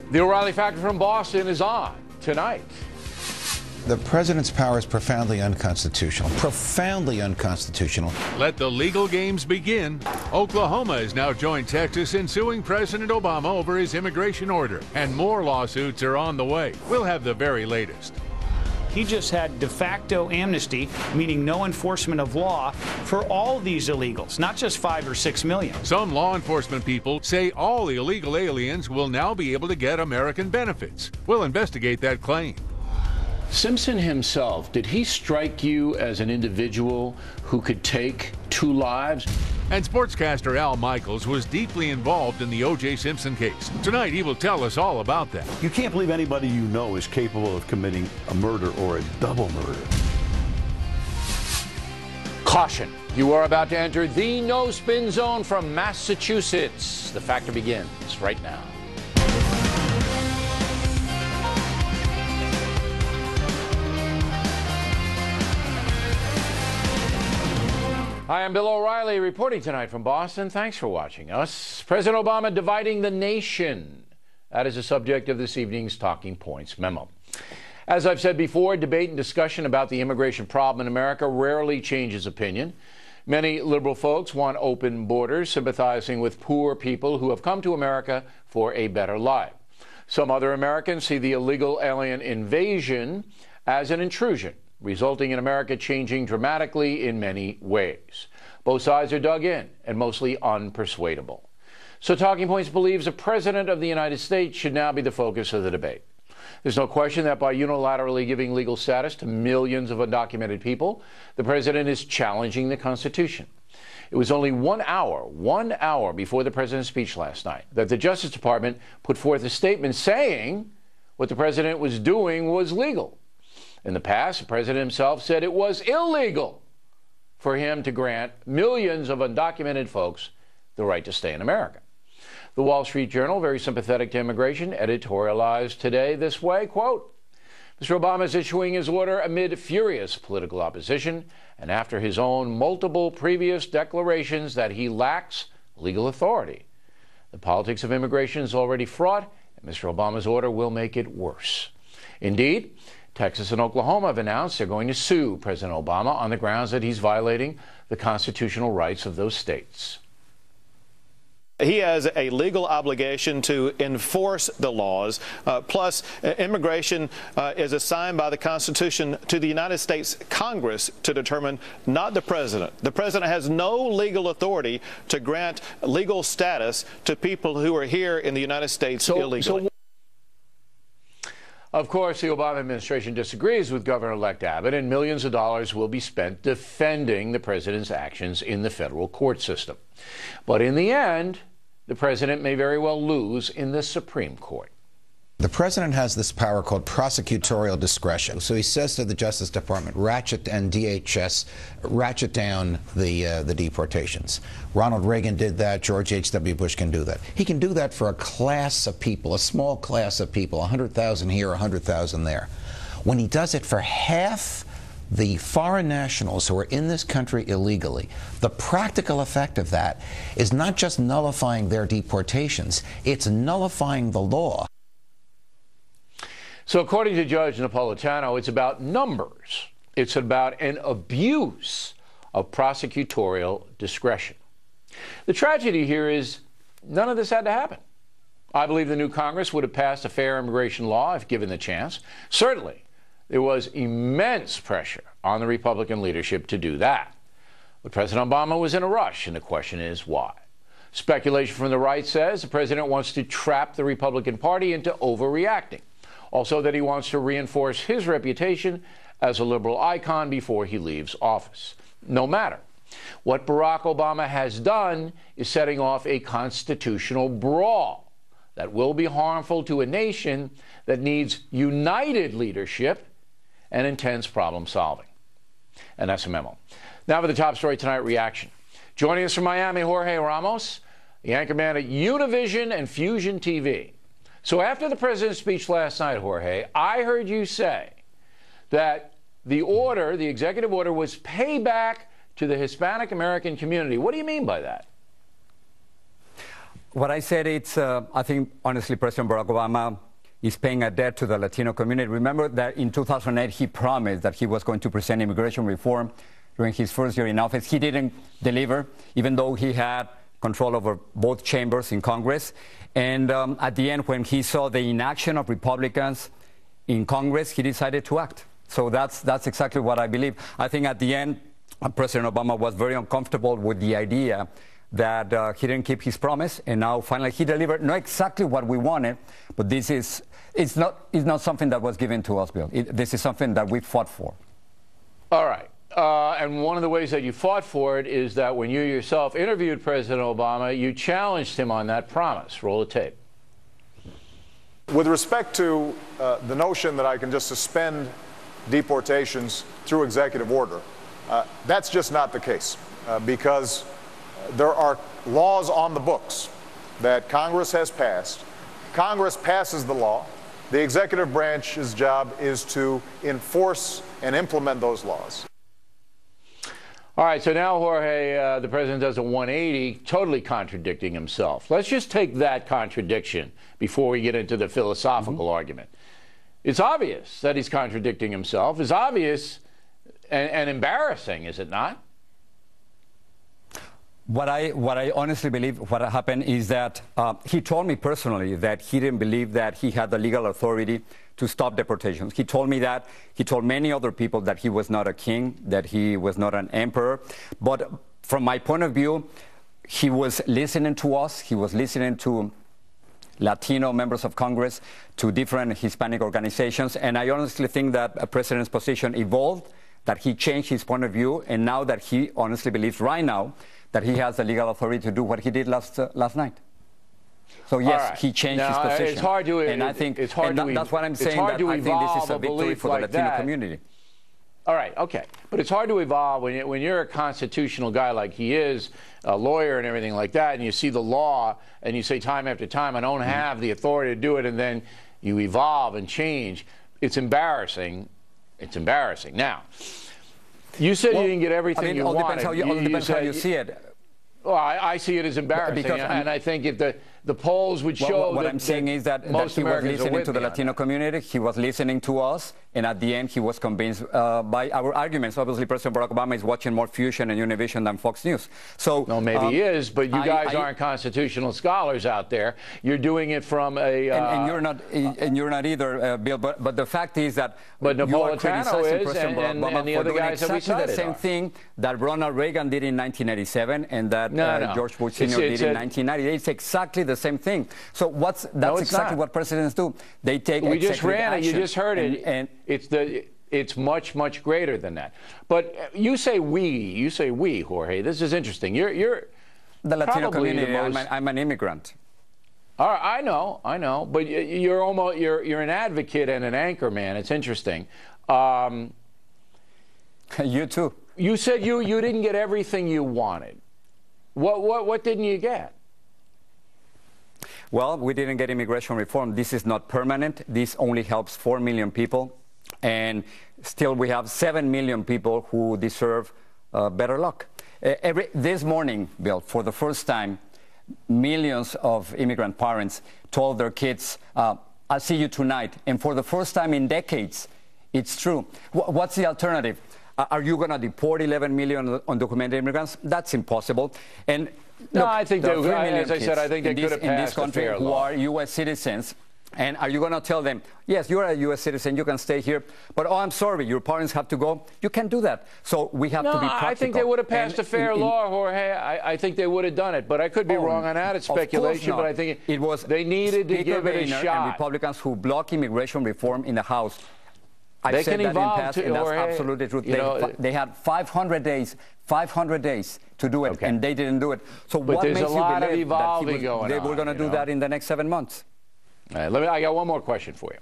The O'Reilly Factor from Boston is on tonight. The president's power is profoundly unconstitutional. Profoundly unconstitutional. Let the legal games begin. Oklahoma has now joined Texas in suing President Obama over his immigration order, and more lawsuits are on the way. We'll have the very latest. He just had de facto amnesty, meaning no enforcement of law for all these illegals, not just 5 or 6 million. Some law enforcement people say all illegal aliens will now be able to get American benefits. We'll investigate that claim. Simpson himself, did he strike you as an individual who could take 2 lives? And sportscaster Al Michaels was deeply involved in the O.J. Simpson case. Tonight, he will tell us all about that. You can't believe anybody you know is capable of committing a murder or a double murder. Caution, you are about to enter the no-spin zone from Massachusetts. The Factor begins right now. Hi, I'm Bill O'Reilly reporting tonight from Boston. Thanks for watching us. President Obama dividing the nation. That is the subject of this evening's Talking Points memo. As I've said before, debate and discussion about the immigration problem in America rarely changes opinion. Many liberal folks want open borders, sympathizing with poor people who have come to America for a better life. Some other Americans see the illegal alien invasion as an intrusion, resulting in America changing dramatically in many ways. Both sides are dug in and mostly unpersuadable. So Talking Points believes the President of the United States should now be the focus of the debate. There's no question that by unilaterally giving legal status to millions of undocumented people, the President is challenging the Constitution. It was only 1 hour before the President's speech last night, that the Justice Department put forth a statement saying what the President was doing was legal. In the past, the President himself said it was illegal for him to grant millions of undocumented folks the right to stay in America. The Wall Street Journal, very sympathetic to immigration, editorialized today this way, quote, Mr. Obama is issuing his order amid furious political opposition and after his own multiple previous declarations that he lacks legal authority. The politics of immigration is already fraught, and Mr. Obama's order will make it worse. Indeed, Texas and Oklahoma have announced they're going to sue President Obama on the grounds that he's violating the constitutional rights of those states. He has a legal obligation to enforce the laws. Plus, immigration is assigned by the Constitution to the United States Congress to determine, not the President. The President has no legal authority to grant legal status to people who are here in the United States illegally. Of course, the Obama administration disagrees with Governor-elect Abbott, and millions of dollars will be spent defending the president's actions in the federal court system. But in the end, the president may very well lose in the Supreme Court. The president has this power called prosecutorial discretion. So he says to the Justice Department, ratchet, and DHS, ratchet down the deportations. Ronald Reagan did that. George H.W. Bush can do that. He can do that for a class of people, a small class of people, 100,000 here, 100,000 there. When he does it for half the foreign nationals who are in this country illegally, the practical effect of that is not just nullifying their deportations, it's nullifying the law. So according to Judge Napolitano, it's about numbers. It's about an abuse of prosecutorial discretion. The tragedy here is none of this had to happen. I believe the new Congress would have passed a fair immigration law if given the chance. Certainly, there was immense pressure on the Republican leadership to do that. But President Obama was in a rush, and the question is why. Speculation from the right says the president wants to trap the Republican Party into overreacting. Also that he wants to reinforce his reputation as a liberal icon before he leaves office. No matter. What Barack Obama has done is setting off a constitutional brawl that will be harmful to a nation that needs united leadership and intense problem solving. And that's a memo. Now for the top story tonight, reaction. Joining us from Miami, Jorge Ramos, the anchorman at Univision and Fusion TV. So after the president's speech last night, Jorge, I heard you say that the order, the executive order, was payback to the Hispanic American community. What do you mean by that? What I said, I think, honestly, President Barack Obama is paying a debt to the Latino community. Remember that in 2008, he promised that he was going to present immigration reform during his first year in office. He didn't deliver, even though he had control over both chambers in Congress. And at the end, when he saw the inaction of Republicans in Congress, he decided to act. So that's exactly what I believe. I think at the end, President Obama was very uncomfortable with the idea that he didn't keep his promise, and now finally he delivered. Not exactly what we wanted, but it's not something that was given to us, Bill. This is something that we fought for. All right. And one of the ways that you fought for it is that when you yourself interviewed President Obama, you challenged him on that promise. Roll the tape. With respect to the notion that I can just suspend deportations through executive order, that's just not the case, because there are laws on the books that Congress has passed. Congress passes the law. The executive branch's job is to enforce and implement those laws. All right, so now, Jorge, the president does a 180, totally contradicting himself. Let's just take that contradiction before we get into the philosophical argument. It's obvious that he's contradicting himself. It's obvious and embarrassing, is it not? What I honestly believe what happened is that he told me personally that he didn't believe that he had the legal authority to stop deportations. He told me that. He told many other people that he was not a king, that he was not an emperor. But from my point of view, he was listening to us. He was listening to Latino members of Congress, to different Hispanic organizations. And I honestly think that a president's position evolved, that he changed his point of view, and now that he honestly believes right now that he has the legal authority to do what he did last night. So yes, right. He changed his position. It's hard to, and I think that's what I'm saying. That I think this is a victory for the Latino community. All right, okay, but it's hard to evolve when you're a constitutional guy like he is, a lawyer and everything like that, and you see the law and you say time after time, I don't have the authority to do it, and then you evolve and change. It's embarrassing. It's embarrassing. Now, you said you didn't get everything you wanted. It depends how you see it. Well, I see it as embarrassing, and I think if the polls would show what I'm saying is that he was listening to the Latino community, he was listening to us, and at the end he was convinced by our arguments. Obviously, President Barack Obama is watching more Fusion and Univision than Fox News. So, no, maybe he is, but you guys aren't constitutional scholars out there. You're doing it from a and you're not either, Bill. But the fact is that Napolitano is, and the other guys that we cited the same thing that Ronald Reagan did in 1987 and that George Bush Sr. did in 1990. It's exactly the same thing. So that's exactly what presidents do. They take we just ran it. You just heard it. And it's much, much greater than that. But you say we, Jorge. This is interesting. You're the Latino community. I'm an immigrant. All right, I know. But you're an advocate and an anchor man. It's interesting. You too. You said you didn't get everything you wanted. What didn't you get? Well, we didn't get immigration reform. This is not permanent. This only helps 4 million people. And still we have 7 million people who deserve better luck. This morning, Bill, for the first time, millions of immigrant parents told their kids, I'll see you tonight. And for the first time in decades, it's true. What's the alternative? Are you going to deport 11 million undocumented immigrants? That's impossible. And no, look, I think as I said, I think they could have passed in this country who are U.S. citizens. And are you going to tell them, yes, you're a U.S. citizen, you can stay here, but I'm sorry, your parents have to go? You can't do that. So we have to be practical. I think they would have passed a fair law, Jorge. I think they would have done it, but I could be wrong on that. It's speculation, but I think it was they needed to give it a shot. And Republicans who block immigration reform in the House. They can evolve and that's absolutely true. They had 500 days to do it, and they didn't do it. So but what makes you believe that they were going to do that in the next 7 months? All right, I got one more question for you.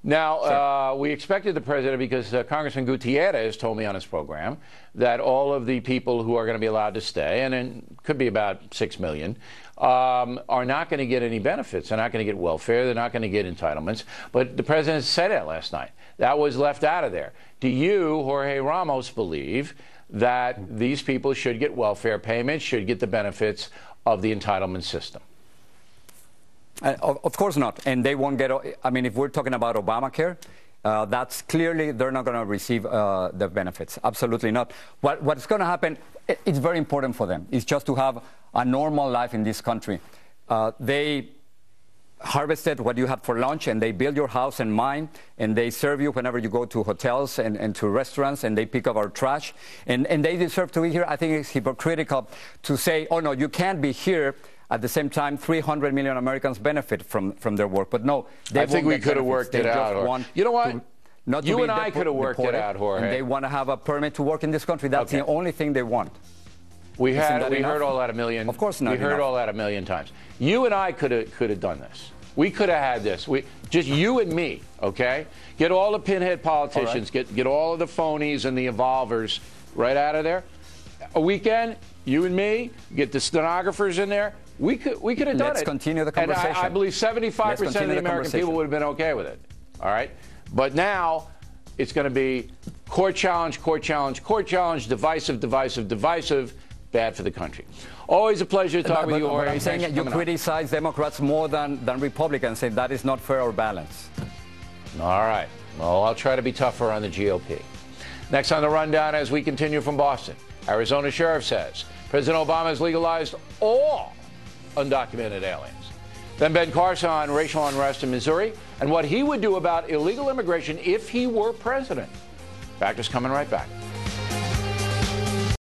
Now, we expected the president, because Congressman Gutierrez told me on his program that all of the people who are going to be allowed to stay, and it could be about 6 million, are not going to get any benefits. They're not going to get welfare. They're not going to get entitlements. But the president said that last night. That was left out of there. Do you, Jorge Ramos, believe that these people should get welfare payments, should get the benefits of the entitlement system? Of course not. And they won't get, I mean, if we're talking about Obamacare, that's clearly they're not going to receive the benefits. Absolutely not. What's going to happen, it's very important for them. It's just to have a normal life in this country. They harvested what you had for lunch, and they build your house and mine, and they serve you whenever you go to hotels and to restaurants, and they pick up our trash. And they deserve to be here. I think it's hypocritical to say, oh, no, you can't be here. At the same time, 300 million Americans benefit from their work. But no, I think we could have worked it out. You know what? You and I could have worked it out, Jorge. And they want to have a permit to work in this country. That's the only thing they want. We heard all that a million. Of course not. We heard all that a million times. You and I could have done this. We could have had this. Just you and me, okay? Get all the pinhead politicians, get all of the phonies and the evolvers right out of there. A weekend, you and me, get the stenographers in there. We could have done it. Let's continue the conversation. And I believe 75% of the American people would have been okay with it. All right? But now it's going to be court challenge, court challenge, court challenge, divisive, divisive, divisive. Bad for the country. Always a pleasure to talk with you, Jorge. I'm saying that you criticize Democrats more than Republicans, and that is not fair or balanced. All right. Well, I'll try to be tougher on the GOP. Next on the rundown, as we continue from Boston, Arizona sheriff says President Obama has legalized all undocumented aliens. Then Ben Carson on racial unrest in Missouri and what he would do about illegal immigration if he were president. Factors coming right back.